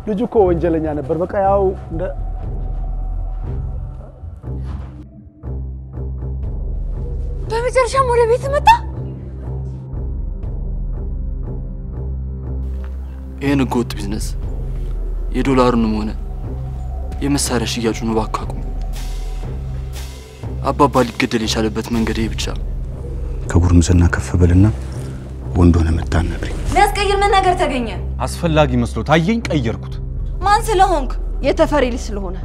ልጁ እኮ ወንጀለኛ ነበር በቃ ያው እንደ በመጨረሻም ወደ ቤት መጣ ይሄን ጎጥ ቢዝነስ የዶላሩንም ሆነ የመሳሪያ ሽያጩን ባካቁ አባባ ሊገደል የቻለበት መንገድ ይሄ ብቻ ከጉርምስና ከፍ በልና ወንዶነ መጣነብሪ ለስቀይር ምን ነገር ተገኘ አስፈላጊ መስሎ ታየኝ ቀየርኩት ማን ስለሆንክ የተፈሪ ልጅ ስለሆነ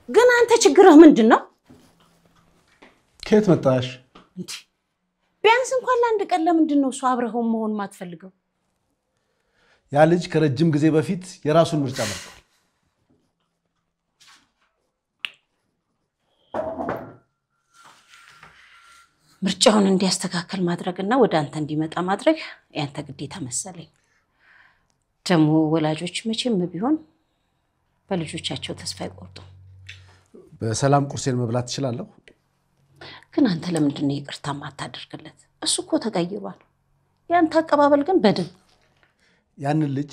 ግን አንተ ችግርህ ምንድነው ከየት መጣሽ ቢያንስ እንኳን ለአንድ ቀን ለምንድነው እሱ አብረኸው መሆን ማትፈልገው ያ ልጅ ከረጅም ጊዜ በፊት የራሱን ምርጫ መርጧል ምርጫውን እንዲያስተካክል ማድረግና ወደ አንተ እንዲመጣ ማድረግ ያንተ ግዴታ መሰለኝ ደሞ ወላጆች መቼም ቢሆን በልጆቻቸው ተስፋ አይቆርጡም በሰላም ቁርሴን መብላት ይችላልው ግን አንተ ለምንድነው ይቅርታ ማታደርግለት እሱ እኮ ተቀይሯል ያንተ አቀባበል ግን በደም ያን ልጅ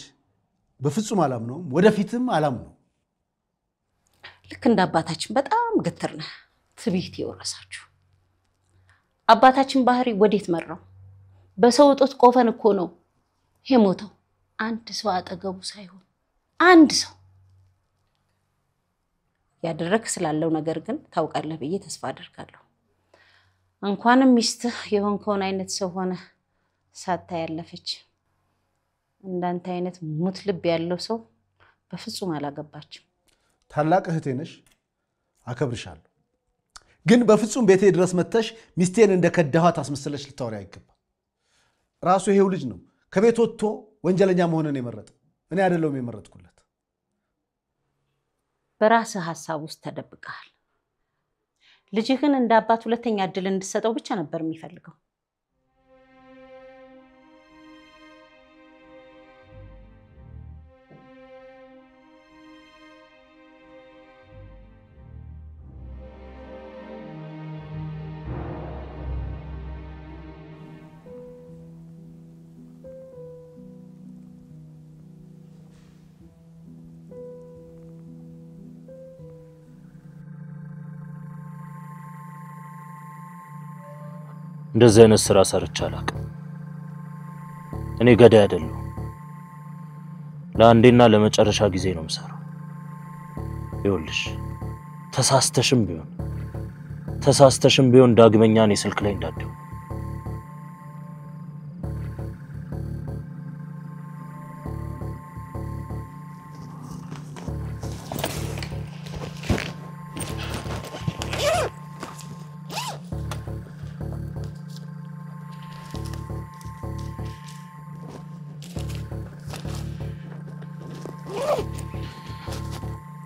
በፍጹም አላም ነው ወደፊትም አላም ነው ልክ እንደ አባታችን በጣም ግትር ነህ ትቢት ይወረሳችሁ አባታችን ባህሪ ወዴት መራው በሰው ጦት ቆፈን እኮ ነው ሄሞተው አንድ ሰው አጠገቡ ሳይሆን አንድ ሰው ያደረክ ስላለው ነገር ግን ታውቃለህ በየ ተስፋ አደርጋለሁ እንኳንም ሚስትህ የሆንከውን አይነት ሰው ሆነ ሳታ ያለፈች እንዳንተ አይነት ሙት ልብ ያለው ሰው በፍጹም አላገባችም ታላቅ እህቴ ነሽ አከብርሻለሁ ግን በፍጹም ቤቴ ድረስ መተሽ ሚስቴን እንደከዳኋት አስመስለሽ ልታወሪ አይገባ ራሱ ይሄው ልጅ ነው ከቤት ወጥቶ ወንጀለኛ መሆንን የመረጠው እኔ አይደለም የመረጥኩለት በራስ ሐሳብ ውስጥ ተደብቀሃል ልጅህን እንደ አባት ሁለተኛ እድል እንድትሰጠው ብቻ ነበር የሚፈልገው እንደዚህ አይነት ስራ ሰርቻለሁ እኔ ገዳይ አይደለሁ ለአንዴና ለመጨረሻ ጊዜ ነው የምሰራው ይኸውልሽ ተሳስተሽም ቢሆን ዳግመኛ እኔ ስልክ ላይ እንዳትደው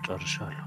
ጨርሻለሁ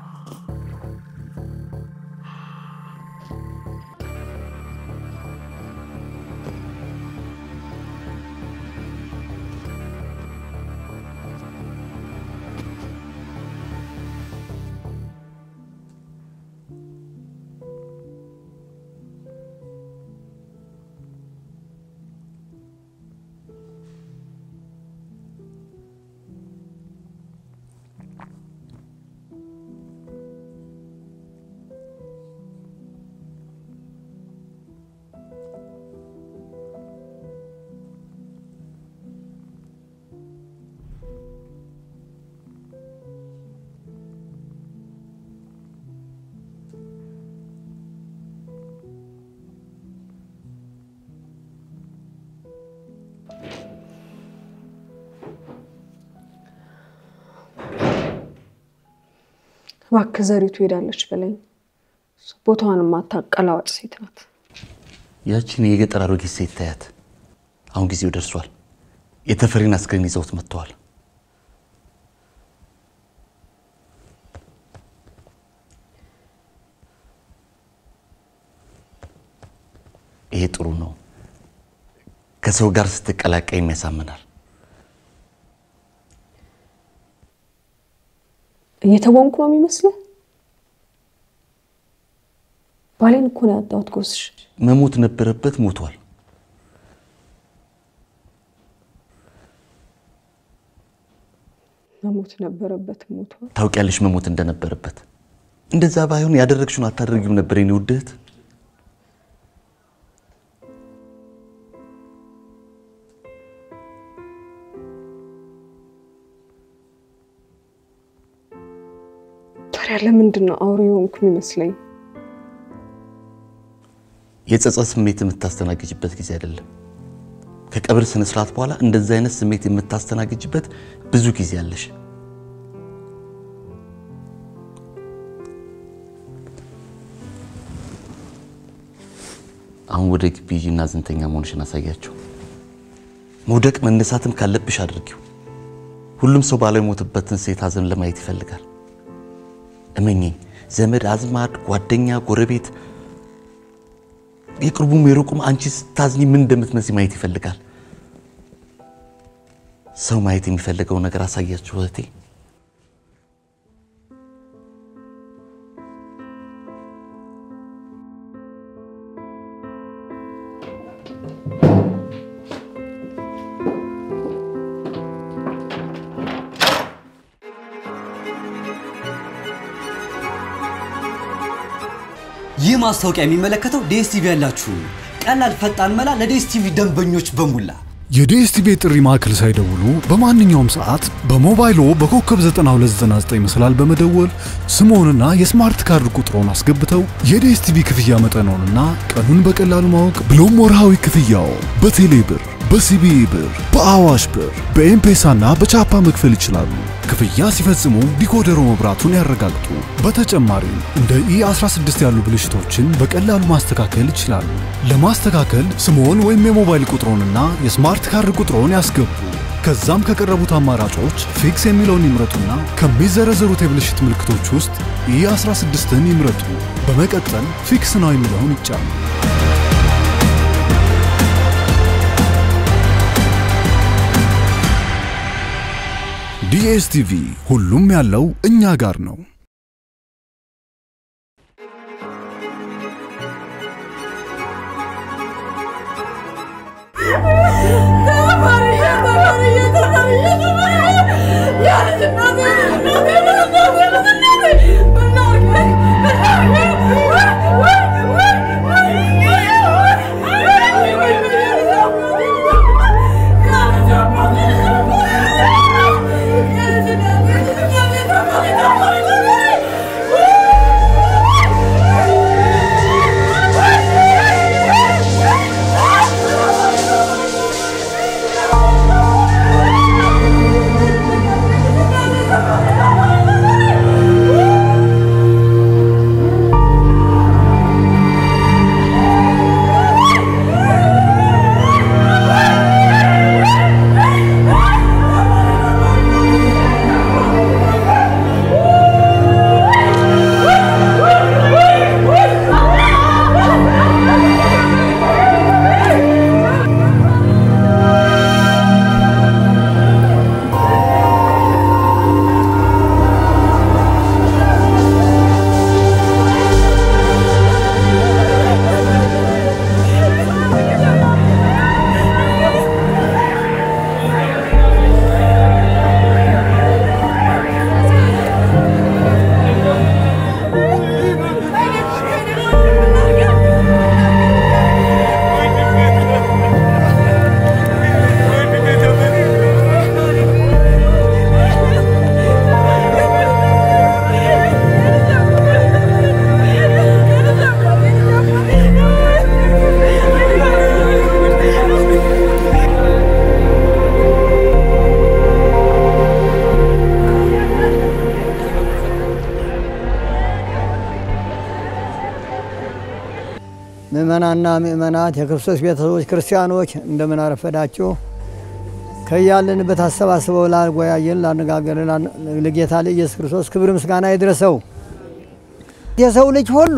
እባክህ ዘሪቱ ሄዳለች በለኝ። ቦታዋን ማታቀላዋጭ ሴት ናት። ያቺን የገጠር አሮጊት ሴት ታያት። አሁን ጊዜው ደርሷል። የተፈሪን አስክሬን ይዘውት መጥተዋል። ይሄ ጥሩ ነው። ከሰው ጋር ስትቀላቀይ የሚያሳምናል። እየተወንኩ ነው የሚመስለው። ባሌን እኮ ነው ያጣሁት ጎስሽ። መሞት ነበረበት፣ ሞቷል። መሞት ነበረበት፣ ሞቷል። ታውቂያለሽ መሞት እንደነበረበት። እንደዛ ባይሆን ያደረግሽውን አታደርጊም ነበር የኔ ውድ እህት። ታዲያ ለምንድን ነው አውሬ ሆንኩ የሚመስለኝ? የጸጸት ስሜት የምታስተናግጅበት ጊዜ አይደለም። ከቀብር ስነ ስርዓት በኋላ እንደዛ አይነት ስሜት የምታስተናግጅበት ብዙ ጊዜ አለሽ። አሁን ወደ ግቢና ዝንተኛ መሆንሽን አሳያቸው። መውደቅ መነሳትም ካለብሽ አድርጊው። ሁሉም ሰው ባለሞትበትን ሴት ሀዘን ለማየት ይፈልጋል። እመኚኝ፣ ዘመድ አዝማድ፣ ጓደኛ፣ ጎረቤት የቅርቡም የሩቁም አንቺ ስታዝኝ ምን እንደምትመስይ ማየት ይፈልጋል። ሰው ማየት የሚፈልገው ነገር አሳያችሁ እህቴ። ይህ ማስታወቂያ የሚመለከተው ዲኤስቲቪ ያላችሁ ቀላል ፈጣን መላ ለዲኤስቲቪ ደንበኞች በሙላ የዲኤስቲቪ ጥሪ ማዕከል ሳይደውሉ በማንኛውም ሰዓት በሞባይሎ በኮከብ 9299 መስላል በመደወል ስሞንና የስማርት ካርድ ቁጥሮን አስገብተው የዲኤስቲቪ ክፍያ መጠኖንና ቀኑን በቀላሉ ማወቅ ብሎም ወርሃዊ ክፍያው በቴሌ ብር፣ በሲቢኢ ብር፣ በአዋሽ ብር፣ በኤምፔሳና በቻፓ መክፈል ይችላሉ። ክፍያ ሲፈጽሙ ዲኮደሩ መብራቱን ያረጋግጡ። በተጨማሪም እንደ E16 ያሉ ብልሽቶችን በቀላሉ ማስተካከል ይችላሉ። ለማስተካከል ስሞን ወይም የሞባይል ቁጥሮንና የስማርት ካርድ ቁጥሮን ያስገቡ። ከዛም ከቀረቡት አማራጮች ፊክስ የሚለውን ይምረጡና ከሚዘረዘሩት የብልሽት ምልክቶች ውስጥ E16ን ይምረጡ። በመቀጠል ፊክስ ነው የሚለውን ይጫኑ። ዲኤስቲቪ ሁሉም ያለው እኛ ጋር ነው። Yeah. ምእመናንና ምእመናት የክርስቶስ ቤተሰቦች ክርስቲያኖች እንደምን አረፈዳችሁ። ከያለንበት አሰባስበው ላወያየን ላነጋገረን ለጌታ ለኢየሱስ ክርስቶስ ክብር ምስጋና ይድረሰው። የሰው ልጅ ሁሉ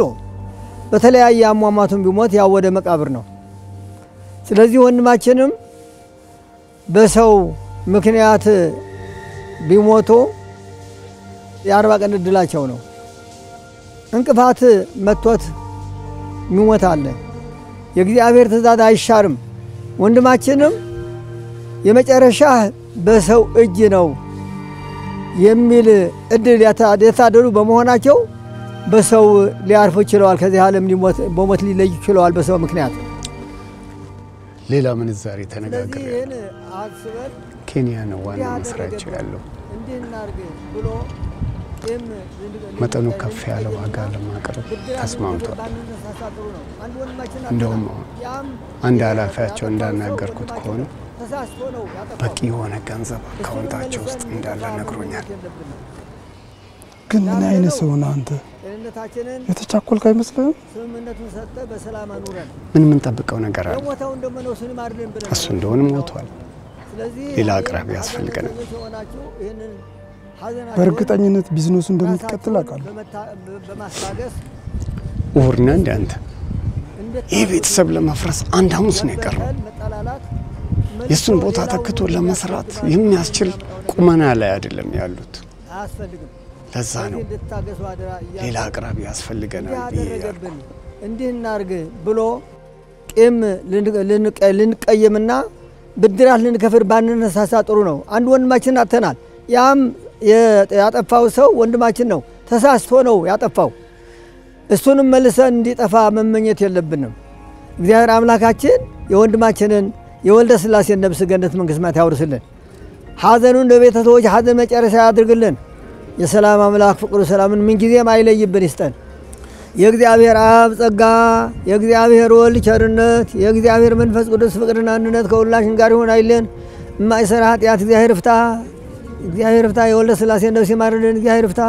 በተለያየ አሟሟቱን ቢሞት ያው ወደ መቃብር ነው። ስለዚህ ወንድማችንም በሰው ምክንያት ቢሞቱ የ40 ቀን እድላቸው ነው። እንቅፋት መጥቶት የሚሞት አለ። የእግዚአብሔር ትእዛዝ አይሻርም። ወንድማችንም የመጨረሻ በሰው እጅ ነው የሚል እድል የታደሉ በመሆናቸው በሰው ሊያርፉ ይችላል። ከዚህ ዓለም በሞት ሊለዩ ይችላል በሰው ምክንያት። ሌላ ምንዛሬ ተነጋግረን ኬንያ ነው ዋና መስራቸው ያለው። መጠኑ ከፍ ያለ ዋጋ ለማቅረብ ተስማምቷል። እንደውም አንድ ኃላፊያቸው እንዳናገርኩት ከሆነ በቂ የሆነ ገንዘብ አካውንታቸው ውስጥ እንዳለ ነግሮኛል። ግን ምን አይነት ሰው ነህ አንተ? የተቻኮልክ አይመስልህም? ምን ጠብቀው ነገር አለ? እሱ እንደሆነ ሞቷል። ሌላ አቅራቢ ያስፈልገናል። በእርግጠኝነት ቢዝነሱ እንደምትቀጥል አውቃለሁ። ውርና እንደ አንተ ይህ ቤተሰብ ለመፍረስ አንድ ሐሙስ ነው የቀረው። የእሱን ቦታ ተክቶ ለመስራት የሚያስችል ቁመና ላይ አይደለም ያሉት። ለዛ ነው ሌላ አቅራቢ ያስፈልገናል ብዬ እንዲህ እናርግ ብሎ ቂም ልንቀየምና ብድራት ልንከፍል ባንነሳሳ ጥሩ ነው። አንድ ወንድማችን አጥተናል። ያም ያጠፋው ሰው ወንድማችን ነው። ተሳስቶ ነው ያጠፋው። እሱንም መልሰን እንዲጠፋ መመኘት የለብንም። እግዚአብሔር አምላካችን የወንድማችንን የወልደ ሥላሴን ነፍስ ገነት መንግሥተ ሰማያት ያውርስልን። ሐዘኑን ለቤተሰቦች ሐዘን መጨረሻ ያድርግልን። የሰላም አምላክ ፍቅሩ ሰላምን ምን ጊዜም አይለይብን ይስጠን። የእግዚአብሔር አብ ጸጋ፣ የእግዚአብሔር ወልድ ቸርነት፣ የእግዚአብሔር መንፈስ ቅዱስ ፍቅርና አንድነት ከሁላችን ጋር ይሁን አይለን። የማይሰራ ኃጢአት እግዚአብሔር ፍታ፣ እግዚአብሔር ፍታ። የወልደ ሥላሴ ነፍስ ይማርልን፣ እግዚአብሔር ፍታ።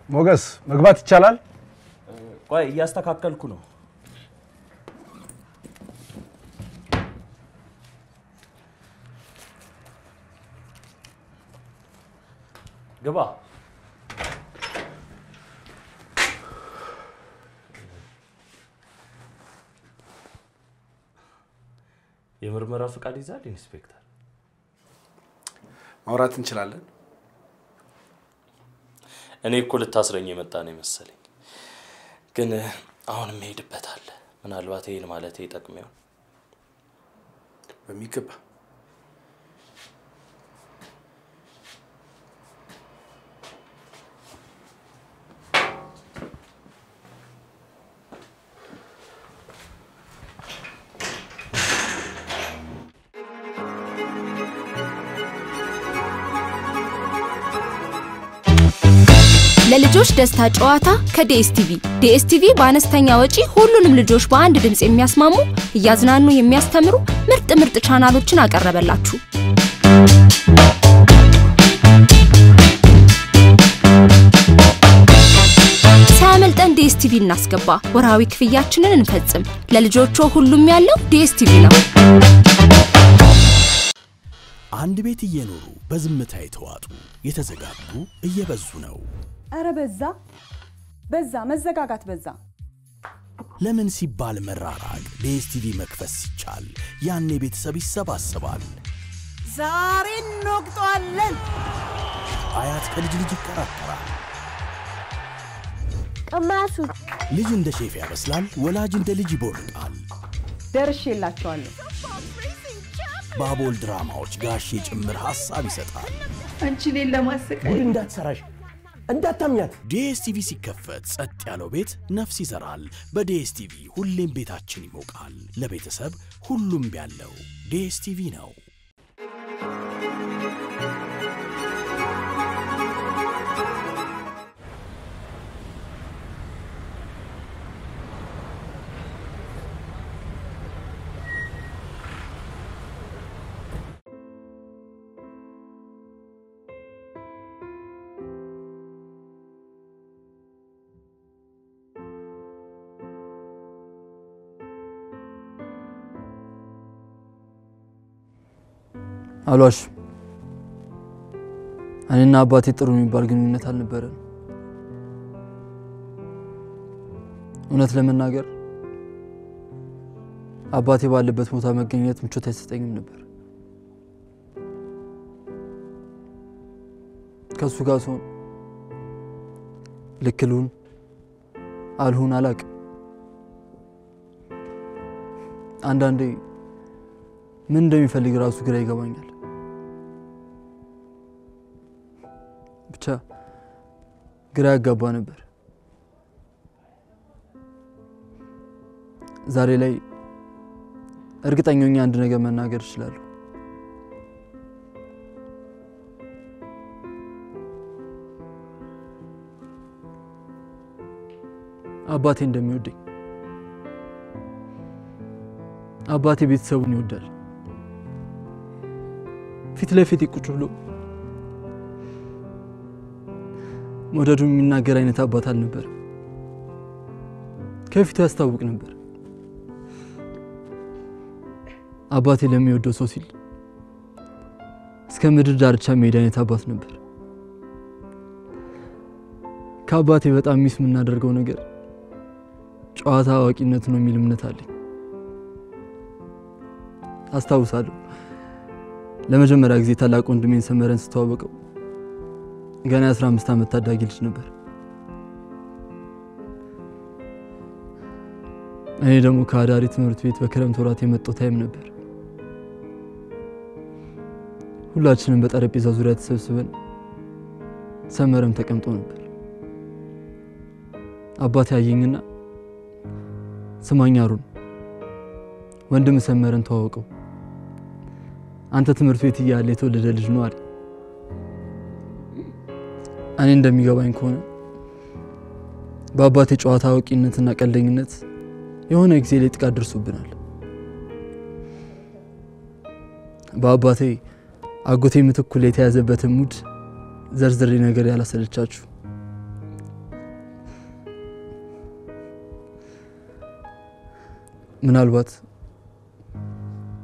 ሞገስ መግባት ይቻላል? ቆይ እያስተካከልኩ ነው። ግባ። የምርመራ ፈቃድ ይዛል ኢንስፔክተር? ማውራት እንችላለን። እኔ እኮ ልታስረኝ የመጣ ነው መሰለኝ። ግን አሁንም ሄድበታል። ምናልባት ይሄን ማለት ይጠቅመው በሚገባ ለልጆች ደስታ ጨዋታ ከዲኤስቲቪ ዲኤስቲቪ በአነስተኛ ወጪ ሁሉንም ልጆች በአንድ ድምጽ የሚያስማሙ እያዝናኑ የሚያስተምሩ ምርጥ ቻናሎችን አቀረበላችሁ። ሳያመልጠን ዲኤስቲቪ እናስገባ። ወርሃዊ ክፍያችንን እንፈጽም። ለልጆቹ ሁሉም ያለው ዲኤስቲቪ ነው። አንድ ቤት እየኖሩ በዝምታ የተዋጡ የተዘጋጉ እየበዙ ነው። አረ በዛ መዘጋጋት በዛ። ለምን ሲባል መራራቅ ዲኤስቲቪ መክፈት ሲቻል ያኔ ቤተሰብ ይሰባሰባል። ዛሬ እንወቅጠዋለን። አያት ከልጅ ልጅ ይከራከራል። ቀማሱ ልጅ እንደ ሼፍ ያበስላል፣ ወላጅ እንደ ልጅ ይቦርቃል። ደርሼላችኋለሁ። ባቦል ድራማዎች ጋሼ ጭምር ሐሳብ ይሰጣል። አንቺ እኔን ለማሰቃየት እንዳትሰራሽ እንዳታምኛት። ዲኤስቲቪ ሲከፈት ጸጥ ያለው ቤት ነፍስ ይዘራል። በዲኤስቲቪ ሁሌም ቤታችን ይሞቃል። ለቤተሰብ ሁሉም ያለው ዲኤስቲቪ ነው። አሏሽ እኔና አባቴ ጥሩ የሚባል ግንኙነት አልነበረም። እውነት ለመናገር አባቴ ባለበት ቦታ መገኘት ምቾት አይሰጠኝም ነበር። ከሱ ጋር ሰው ልክሉን አልሁን አላቅም። አንዳንዴ ምን እንደሚፈልግ ራሱ ግራ ይገባኛል። ብቻ ግራ ያጋባ ነበር። ዛሬ ላይ እርግጠኛ ነኝ አንድ ነገር መናገር እችላለሁ። አባቴ እንደሚወደኝ። አባቴ ቤተሰቡን ይወዳል። ፊት ለፊት ቁጭ ብሎ መውደዱን የሚናገር አይነት አባት አልነበር። ከፊቱ ያስታውቅ ነበር። አባቴ ለሚወደው ሰው ሲል እስከ ምድር ዳርቻ መሄድ አይነት አባት ነበር። ከአባቴ በጣም ሚስ የምናደርገው ነገር ጨዋታ አዋቂነት ነው የሚል እምነት አለኝ። አስታውሳለሁ ለመጀመሪያ ጊዜ ታላቅ ወንድሜን ሰመረን ስተዋወቀው ገና 15 ዓመት ታዳጊ ልጅ ነበር። እኔ ደግሞ ከአዳሪ ትምህርት ቤት በክረምት ወራት የመጣው ታይም ነበር። ሁላችንም በጠረጴዛ ዙሪያ ተሰብስበን ሰመረም ተቀምጦ ነበር። አባቴ አየኝና ስማኝ አሩን ወንድም ሰመረን ተዋወቀው፣ አንተ ትምህርት ቤት እያለ የተወለደ ልጅ ነው አለ። እኔ እንደሚገባኝ ከሆነ በአባቴ ጨዋታ አዋቂነትና ቀልደኝነት የሆነ ጊዜ ላይ ጥቃት ደርሶብናል። በአባቴ አጎቴ ምትኩ ላይ የተያዘበትን ሙድ ዘርዝሬ ነገር ያላሰለቻችሁ። ምናልባት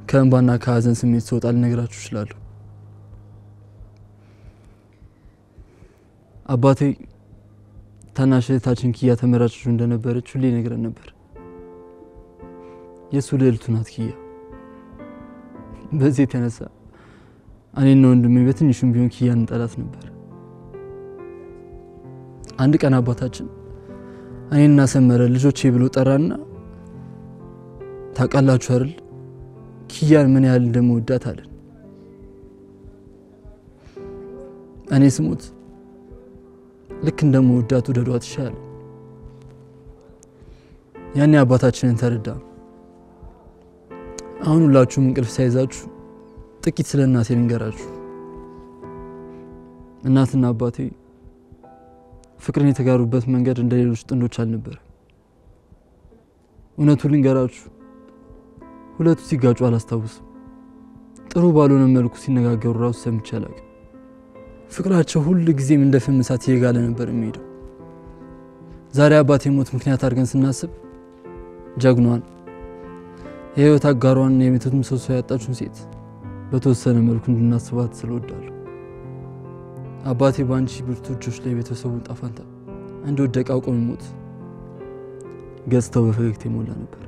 ከእንባና ከሀዘን ስሜት ስወጣ ልነግራችሁ እችላለሁ። አባቴ ታናሽ እህታችን ኪያ ተመራጭ እንደነበረች ሁሌ ይነግረን ነበር። የሱ ልዕልቱ ናት ኪያ። በዚህ የተነሳ እኔና ወንድሜ በትንሹም ቢሆን ኪያን እንጠላት ነበር። አንድ ቀን አባታችን እኔና ሰመረ ልጆቼ ብሎ ጠራና ታውቃላችሁ አይደል ኪያን ምን ያህል እንደምወዳት አለን። እኔ ስሞት ልክ እንደምወዳት ወደዷት ይሻላል። ያኔ አባታችንን ተረዳ። አሁን ሁላችሁም እንቅልፍ ሳይዛችሁ ጥቂት ስለ እናቴ ልንገራችሁ። እናትና አባቴ ፍቅርን የተጋሩበት መንገድ እንደሌሎች ጥንዶች አልነበረ። እውነቱን ልንገራችሁ ሁለቱ ሲጋጩ አላስታውስም። ጥሩ ባልሆነ መልኩ ሲነጋገሩ ራሱ ሰምቼ አላውቅም። ፍቅራቸው ሁሉ ጊዜም እንደ ፍም እሳት እየጋለ ነበር የሚሄደው። ዛሬ አባቴ ሞት ምክንያት አድርገን ስናስብ ጀግኗን የህይወት አጋሯን የቤቱን ምሰሶ ያጣችውን ሴት በተወሰነ መልኩ እንድናስባት ስለወዳለሁ። አባቴ በአንቺ ብርቱ እጆች ላይ ቤተሰቡን ጣፋንታ እንደወደቀ አውቆ የሚሞት ገጽታው በፈገግታ የሞላ ነበር።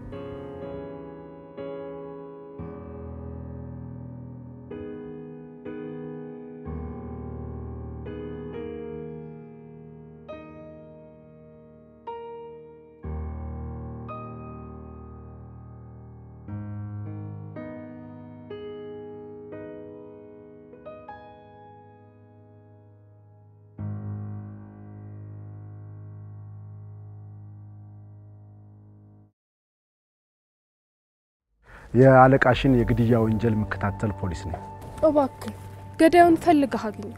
የአለቃሽን የግድያ ወንጀል መከታተል ፖሊስ ነው። እባክህ ገዳዩን ፈልገህ አግኝ።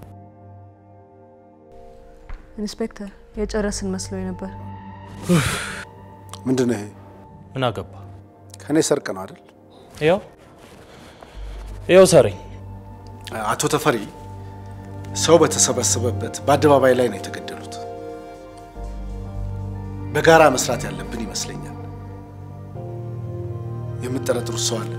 ኢንስፔክተር የጨረስን መስሎኝ ነበር። ምንድነው ይሄ? ምን አገባ? ከኔ ሰርቅ ነው አይደል? ይኸው ሰረኝ። አቶ ተፈሪ ሰው በተሰበሰበበት በአደባባይ ላይ ነው የተገደሉት። በጋራ መስራት ያለብን ይመስለኛል። የምትጠረጥሩት ሰው አለ?